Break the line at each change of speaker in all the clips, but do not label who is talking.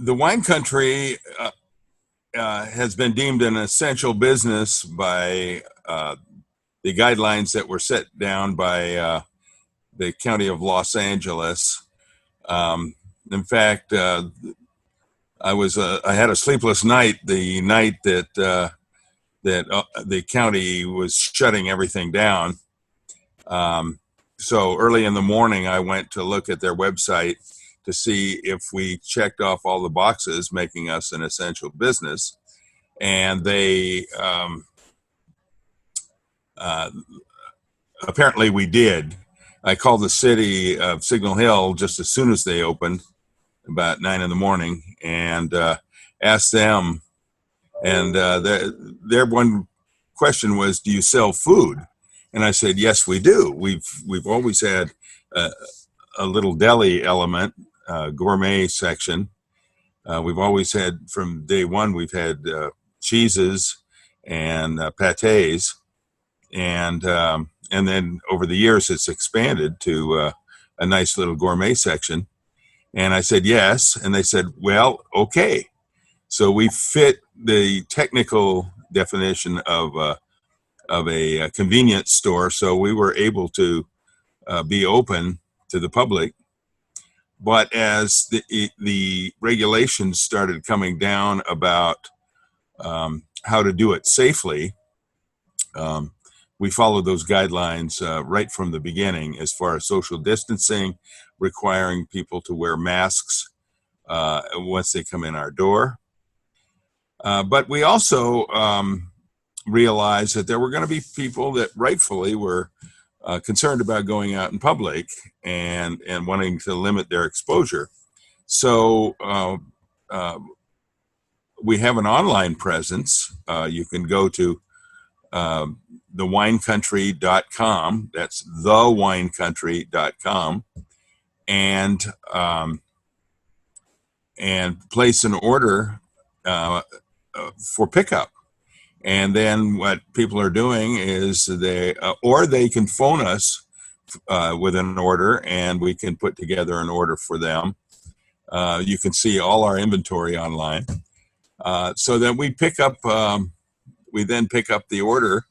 The wine country has been deemed an essential business by the guidelines that were set down by the County of Los Angeles. In fact, I had a sleepless night the night that the county was shutting everything down. So early in the morning, I went to look at their website to see if we checked off all the boxes, making us an essential business. And they apparently we did. I called the city of Signal Hill just as soon as they opened, about 9 in the morning, and asked them. And their one question was, "Do you sell food?" And I said, "Yes, we do. We've always had a little deli element, gourmet section. We've always had, from day one, we've had cheeses and pâtés, and then over the years it's expanded to a nice little gourmet section." And I said, "Yes," and they said, "Well, okay." So we fit the technical definition of a convenience store, so we were able to be open to the public. But as the regulations started coming down about how to do it safely, we followed those guidelines right from the beginning, as far as social distancing, requiring people to wear masks once they come in our door. But we also realized that there were going to be people that rightfully were concerned about going out in public and wanting to limit their exposure. So we have an online presence. You can go to thewinecountry.com. That's thewinecountry.com, and place an order for pickup. And then what people are doing is they can phone us with an order, and we can put together an order for them. You can see all our inventory online. So then we then pick up the order,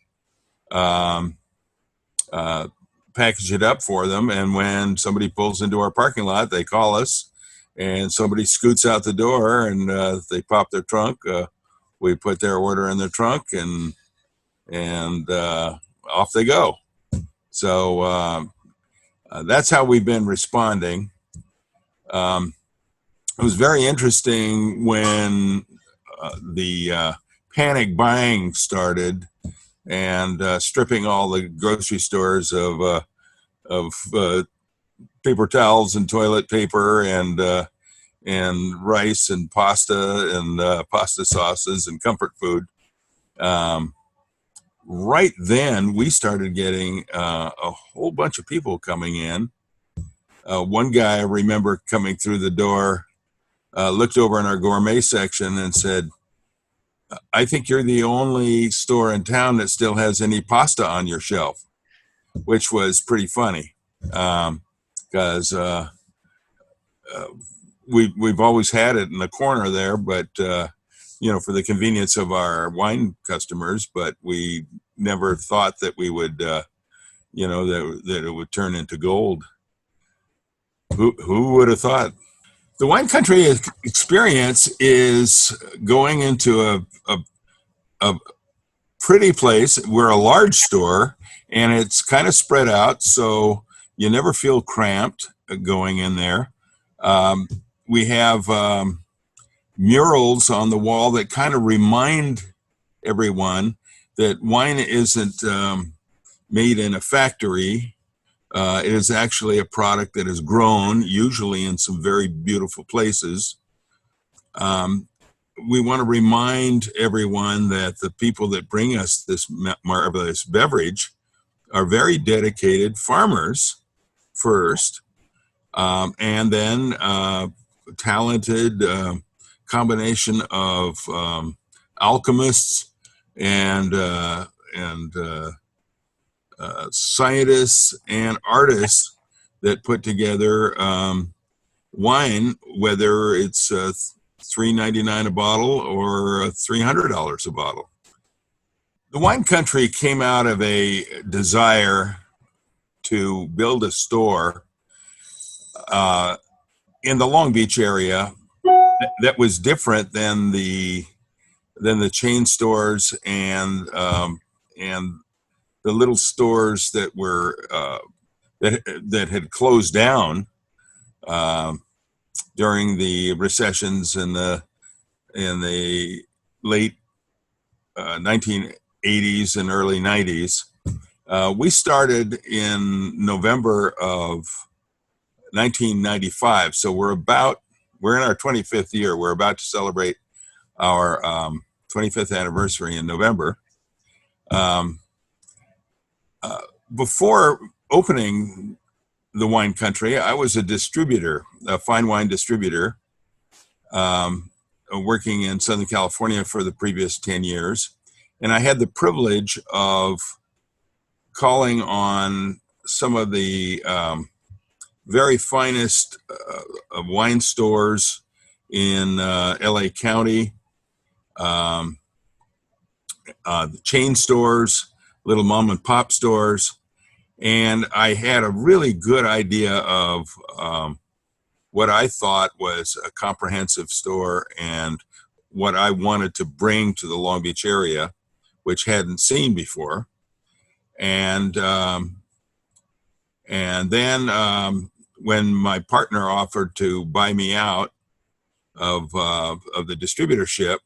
package it up for them, and when somebody pulls into our parking lot, they call us, and somebody scoots out the door, and they pop their trunk. We put their order in the trunk, and off they go. So that's how we've been responding. It was very interesting when the panic buying started, and stripping all the grocery stores of paper towels and toilet paper and rice and pasta and pasta sauces and comfort food. Right then, we started getting a whole bunch of people coming in. One guy, I remember, coming through the door, looked over in our gourmet section and said, "I think you're the only store in town that still has any pasta on your shelf," which was pretty funny, because we've always had it in the corner there, but for the convenience of our wine customers. But we never thought that we would, that it would turn into gold. Who would have thought? The wine country experience is going into a pretty place. We're a large store, and it's kind of spread out, so you never feel cramped going in there. We have murals on the wall that kind of remind everyone that wine isn't made in a factory. It is actually a product that is grown, usually in some very beautiful places. We want to remind everyone that the people that bring us this marvelous beverage are very dedicated farmers first, and then talented combination of alchemists and scientists and artists that put together wine, whether it's $3.99 a bottle or $300 a bottle. The wine country came out of a desire to build a store in the Long Beach area that was different than the chain stores and the little stores that were that had closed down during the recessions in the late 1980s and early 90s. We started in November of 1995, so we're in our 25th year. We're about to celebrate our 25th anniversary in November. Before opening the wine country, I was a distributor, a fine wine distributor, working in Southern California for the previous 10 years. And I had the privilege of calling on some of the very finest of wine stores in LA County, the chain stores, little mom and pop stores. And I had a really good idea of what I thought was a comprehensive store and what I wanted to bring to the Long Beach area, which hadn't seen before. And then when my partner offered to buy me out of the distributorship,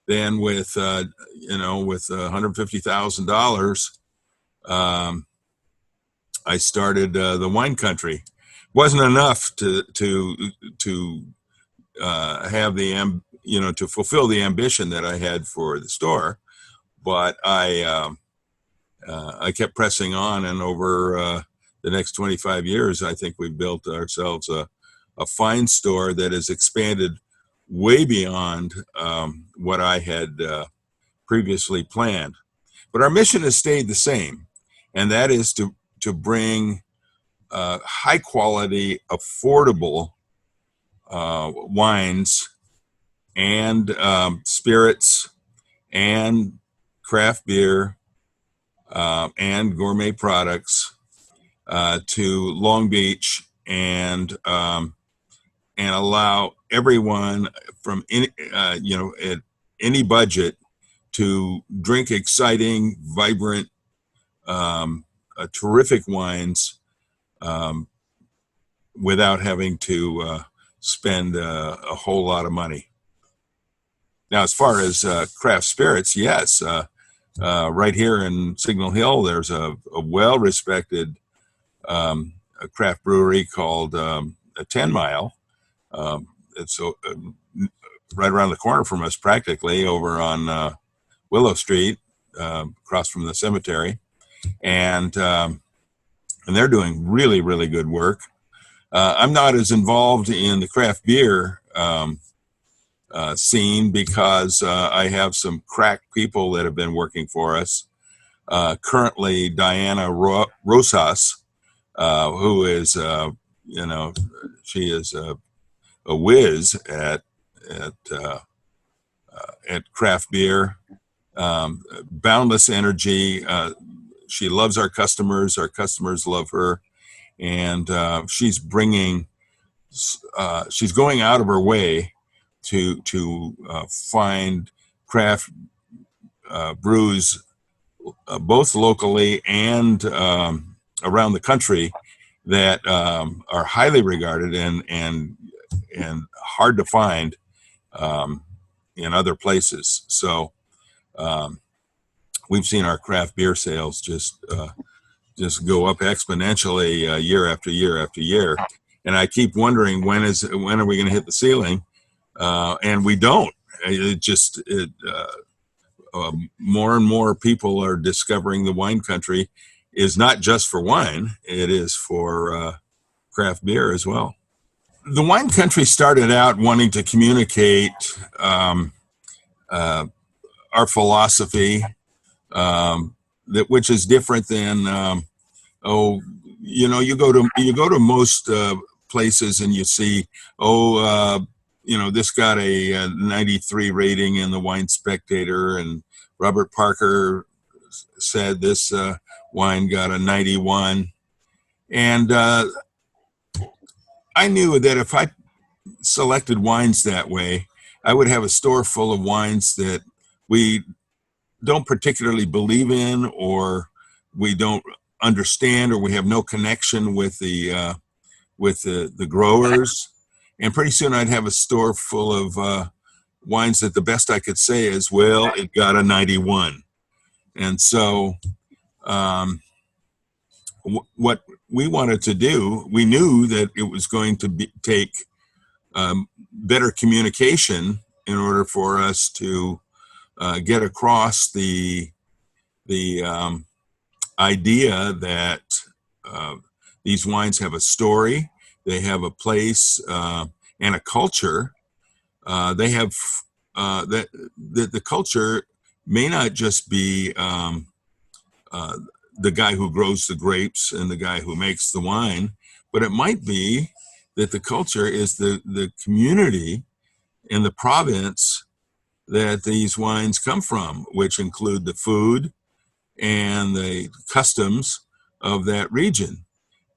then with $150,000, I started the wine country. Wasn't enough to have the to fulfill the ambition that I had for the store, but I kept pressing on, and over the next 25 years, I think we've built ourselves a fine store that has expanded way beyond what I had previously planned. But our mission has stayed the same, and that is to bring high quality, affordable wines and spirits and craft beer and gourmet products to Long Beach and allow everyone from at any budget to drink exciting, vibrant, terrific wines without having to spend a whole lot of money. Now, as far as craft spirits, yes, right here in Signal Hill, there's a well-respected craft brewery called a 10 Mile. It's right around the corner from us, practically, over on Willow Street, across from the cemetery. And they're doing really, really good work. I'm not as involved in the craft beer scene because I have some crack people that have been working for us. Currently, Diana Rosas, who is, she is a whiz at craft beer, boundless energy. She loves our customers love her, and she's going out of her way to find craft brews both locally and around the country that are highly regarded and hard to find in other places. So we've seen our craft beer sales just go up exponentially year after year after year, and I keep wondering when are we going to hit the ceiling, and we don't. More and more people are discovering the wine country is not just for wine; it is for craft beer as well. The wine country started out wanting to communicate our philosophy, which is different than you go to most places and you see this got a 93 rating in the Wine Spectator, and Robert Parker said this wine got a 91. And I knew that if I selected wines that way, I would have a store full of wines that we don't particularly believe in, or we don't understand, or we have no connection with the growers. And pretty soon I'd have a store full of wines that the best I could say is, well, it got a 91. And so what we wanted to do, we knew that it was going to take better communication in order for us to get across the idea that these wines have a story, they have a place and a culture. They have that the culture may not just be the guy who grows the grapes and the guy who makes the wine, but it might be that the culture is the community in the province that these wines come from, which include the food and the customs of that region.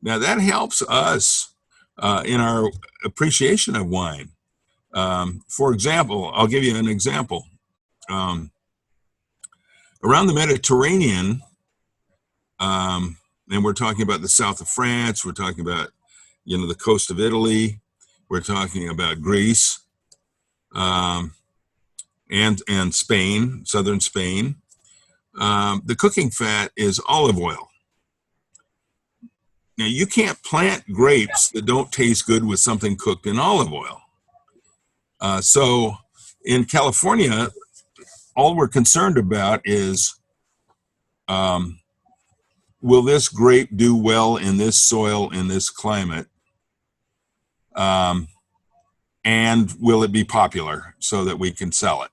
Now that helps us in our appreciation of wine. For example, I'll give you an example. Around the Mediterranean, and we're talking about the south of France, we're talking about the coast of Italy, we're talking about Greece, and Spain, southern Spain. The cooking fat is olive oil. Now you can't plant grapes that don't taste good with something cooked in olive oil. So in California, all we're concerned about is, will this grape do well in this soil, in this climate? And will it be popular so that we can sell it?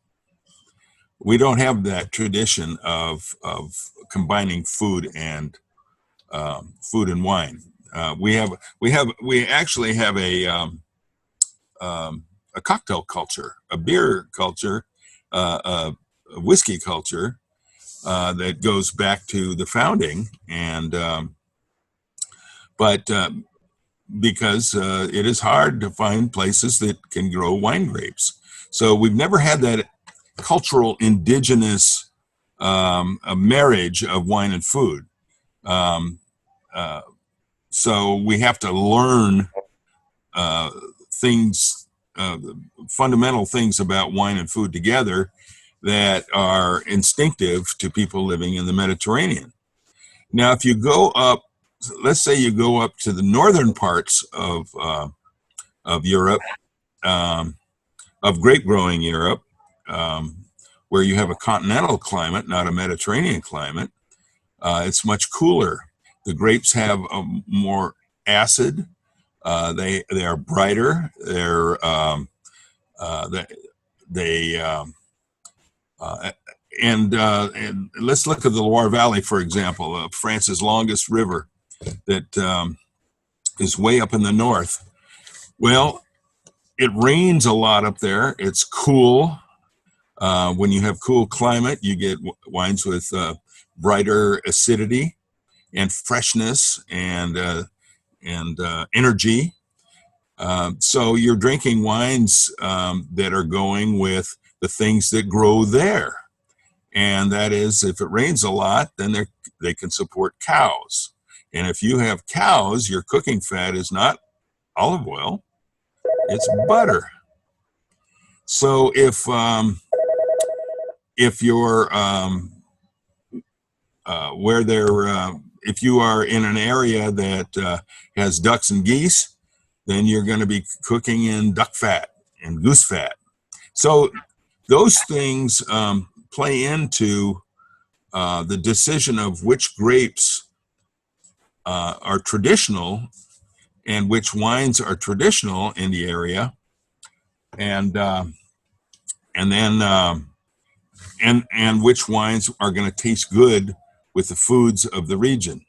We don't have that tradition of combining food and wine. We actually have a cocktail culture, a beer culture, a whiskey culture that goes back to the founding, and but because it is hard to find places that can grow wine grapes, so we've never had that cultural indigenous a marriage of wine and food. So we have to learn things, fundamental things about wine and food together that are instinctive to people living in the Mediterranean. Now, if you go up, let's say you go up to the northern parts of Europe, of grape growing Europe, where you have a continental climate, not a Mediterranean climate, it's much cooler. The grapes have more acid. They are brighter. And let's look at the Loire Valley, for example, France's longest river that is way up in the north. Well, it rains a lot up there. It's cool. When you have cool climate, you get wines with brighter acidity and freshness and energy. So you're drinking wines that are going with the things that grow there. And that is, if it rains a lot, then they can support cows. And if you have cows, your cooking fat is not olive oil, it's butter. So if you're if you are in an area that has ducks and geese, then you're going to be cooking in duck fat and goose fat. So those things play into the decision of which grapes are traditional and which wines are traditional in the area, and which wines are going to taste good with the foods of the region.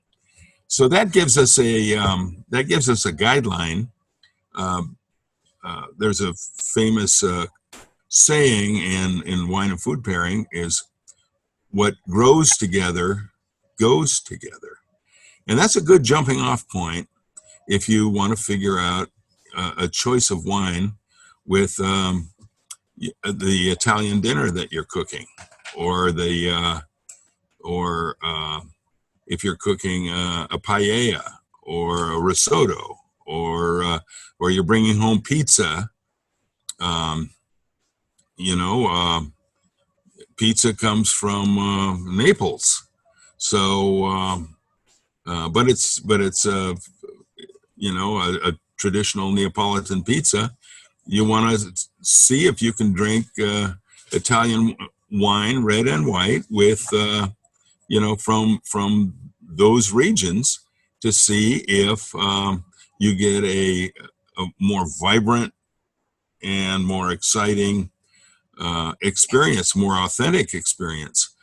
So that gives us a guideline there's a famous saying in wine and food pairing is what grows together goes together. And that's a good jumping off point if you want to figure out a choice of wine with the Italian dinner that you're cooking, or if you're cooking a paella or a risotto, or you're bringing home pizza. You know, pizza comes from Naples, so but it's you know, a traditional Neapolitan pizza. You want to see if you can drink Italian wine, red and white, with you know, from those regions, to see if you get a more vibrant and more exciting experience, more authentic experience.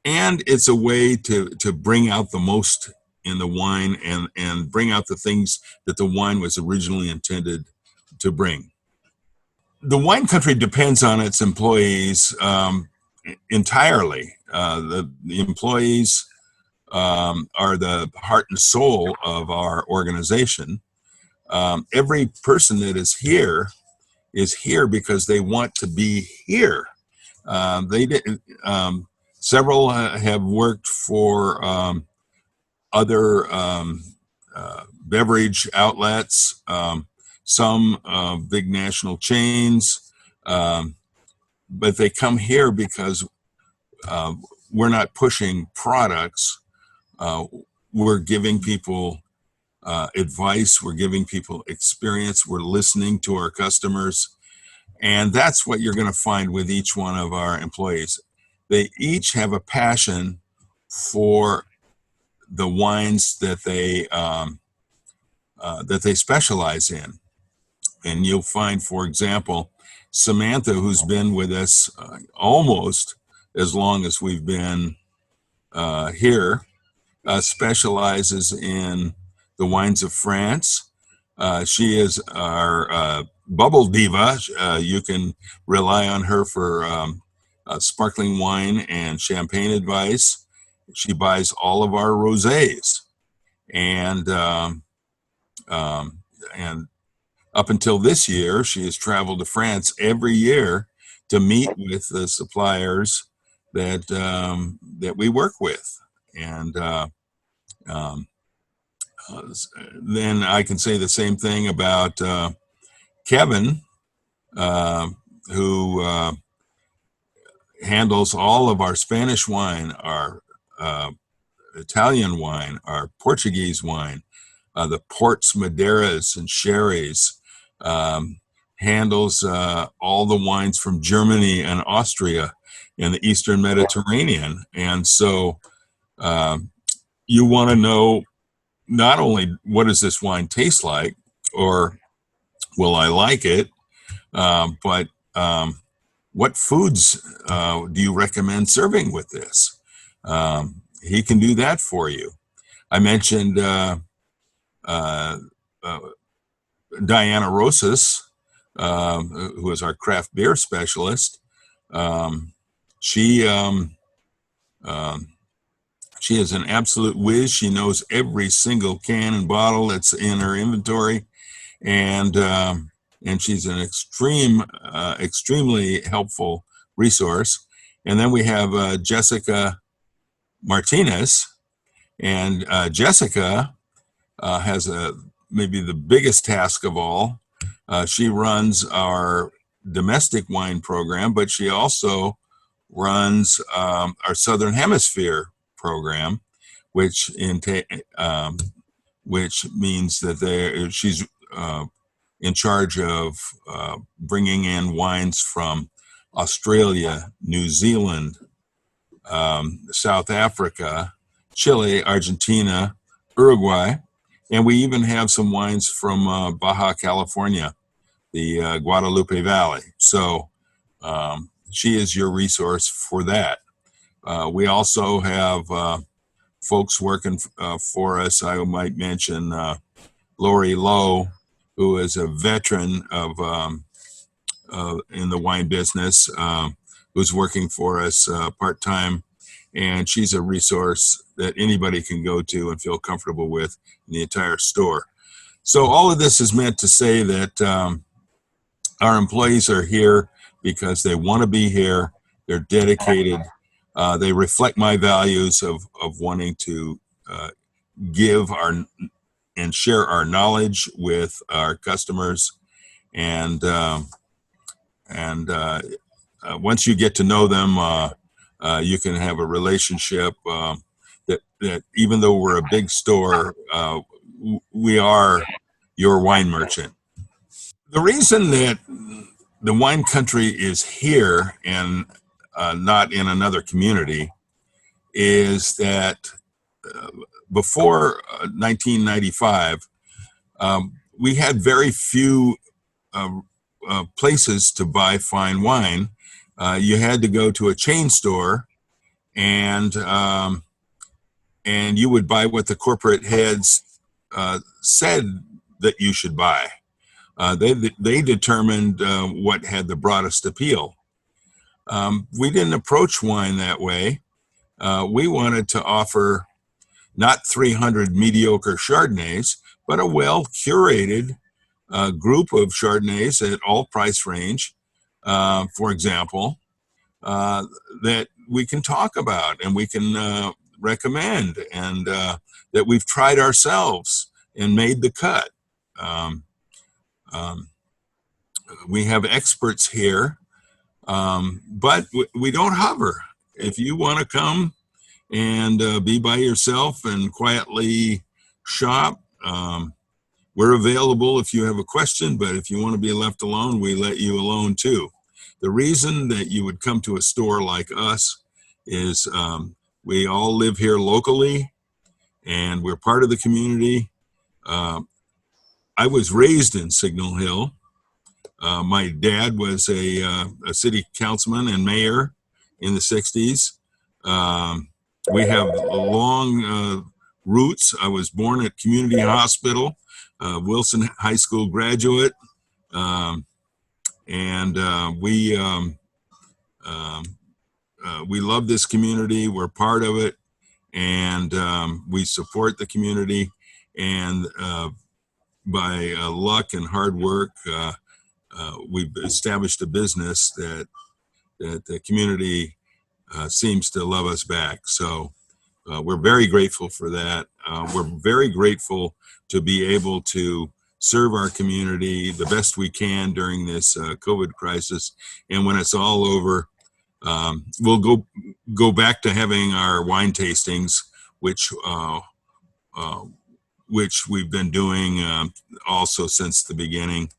And it's a way to bring out the most in the wine, and bring out the things that the wine was originally intended to bring. The wine country depends on its employees entirely. The employees are the heart and soul of our organization. Every person that is here because they want to be here. Several have worked for other beverage outlets, some big national chains, but they come here because we're not pushing products. We're giving people advice, we're giving people experience, we're listening to our customers. And that's what you're going to find with each one of our employees. They each have a passion for the wines that they specialize in. And you'll find, for example, Samantha, who's been with us almost as long as we've been here, specializes in the wines of France. She is our bubble diva. You can rely on her for sparkling wine and champagne advice. She buys all of our rosés, and up until this year, she has traveled to France every year to meet with the suppliers that that we work with. And then I can say the same thing about Kevin, who handles all of our Spanish wine, our Italian wine, our Portuguese wine, the ports, Madeiras, and sherries, handles all the wines from Germany and Austria and the Eastern Mediterranean. And so you want to know not only what does this wine taste like, or will I like it, but what foods do you recommend serving with this? He can do that for you. I mentioned Diana Rosas, who is our craft beer specialist. She is an absolute whiz. She knows every single can and bottle that's in her inventory, and she's an extremely helpful resource. And then we have Jessica Martinez, and Jessica has maybe the biggest task of all. She runs our domestic wine program, but she also runs our Southern Hemisphere program, which means that she's in charge of bringing in wines from Australia, New Zealand, South Africa, Chile, Argentina, Uruguay, and we even have some wines from Baja California, the Guadalupe Valley. So she is your resource for that. We also have folks working for us. I might mention Lori Lowe, who is a veteran of in the wine business, who's working for us part-time, and she's a resource that anybody can go to and feel comfortable with in the entire store. So all of this is meant to say that our employees are here because they want to be here. They're dedicated. They reflect my values of wanting to give our and share our knowledge with our customers. And once you get to know them, you can have a relationship that even though we're a big store, we are your wine merchant. The reason that the wine country is here and not in another community is that before 1995, we had very few places to buy fine wine. You had to go to a chain store, and you would buy what the corporate heads said that you should buy. They determined what had the broadest appeal. We didn't approach wine that way. We wanted to offer not 300 mediocre Chardonnays, but a well-curated group of Chardonnays at all price range, for example, that we can talk about and we can recommend, and that we've tried ourselves and made the cut. We have experts here, but we don't hover. If you want to come and be by yourself and quietly shop, we're available if you have a question, but if you want to be left alone, we let you alone too. The reason that you would come to a store like us is we all live here locally and we're part of the community. I was raised in Signal Hill. My dad was a city councilman and mayor in the 60s. We have long roots. I was born at Community Hospital, Wilson High School graduate, and we love this community. We're part of it, and we support the community. And by luck and hard work, we've established a business that the community seems to love us back. So we're very grateful for that. We're very grateful to be able to serve our community the best we can during this COVID crisis. And when it's all over, we'll go back to having our wine tastings, which we've been doing also since the beginning,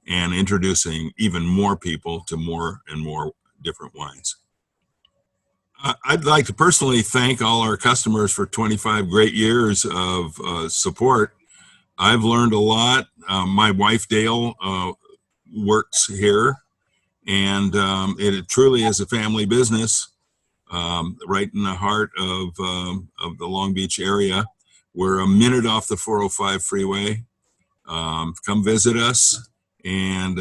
and introducing even more people to more and more different wines. I'd like to personally thank all our customers for 25 great years of support. I've learned a lot. My wife, Dale, works here, and it truly is a family business right in the heart of the Long Beach area. We're a minute off the 405 freeway. Come visit us, and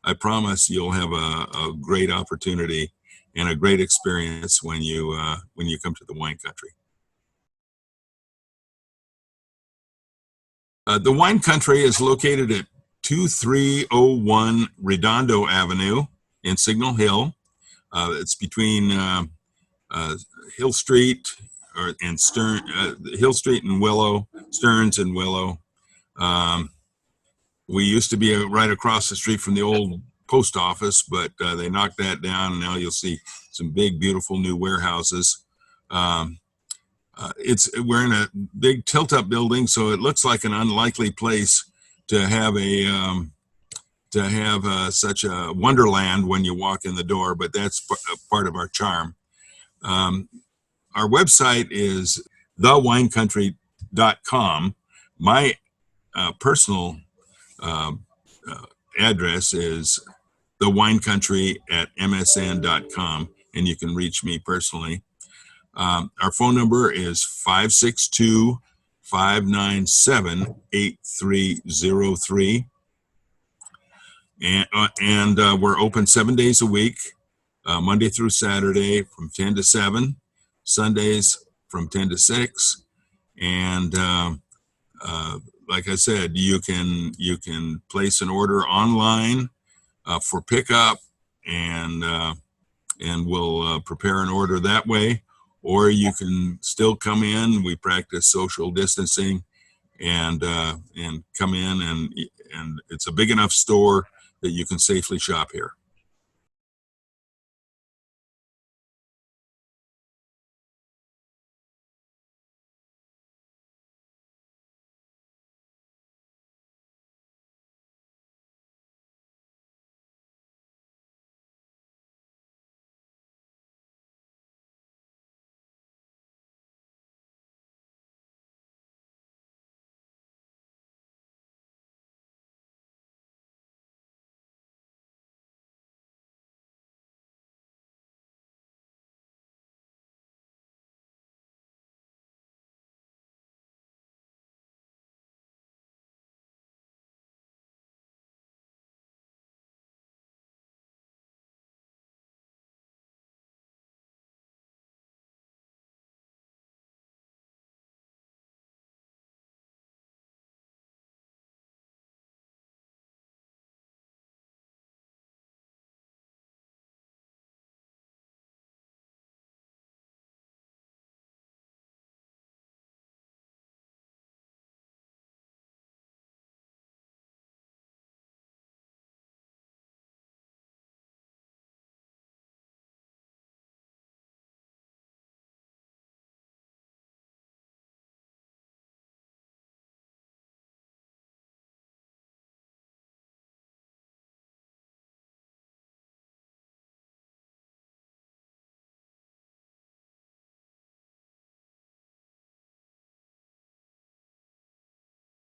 I promise you'll have a great opportunity and a great experience when you come to the wine country. The wine country is located at 2301 Redondo Avenue in Signal Hill. It's between Hill Street and Hill Street and Willow, Stearns and Willow. We used to be right across the street from the old post office, but they knocked that down, and now you'll see some big, beautiful new warehouses. We're in a big tilt-up building, so it looks like an unlikely place to have such a wonderland when you walk in the door, but that's part of our charm. Our website is thewinecountry.com. My personal address is thewinecountry@msn.com, and you can reach me personally. Our phone number is 597-8303. And we're open 7 days a week, Monday through Saturday from 10 to 7, Sundays from 10 to 6. And like I said, you can place an order online for pickup, and we'll prepare an order that way. Or you can still come in. We practice social distancing, and come in, and it's a big enough store that you can safely shop here.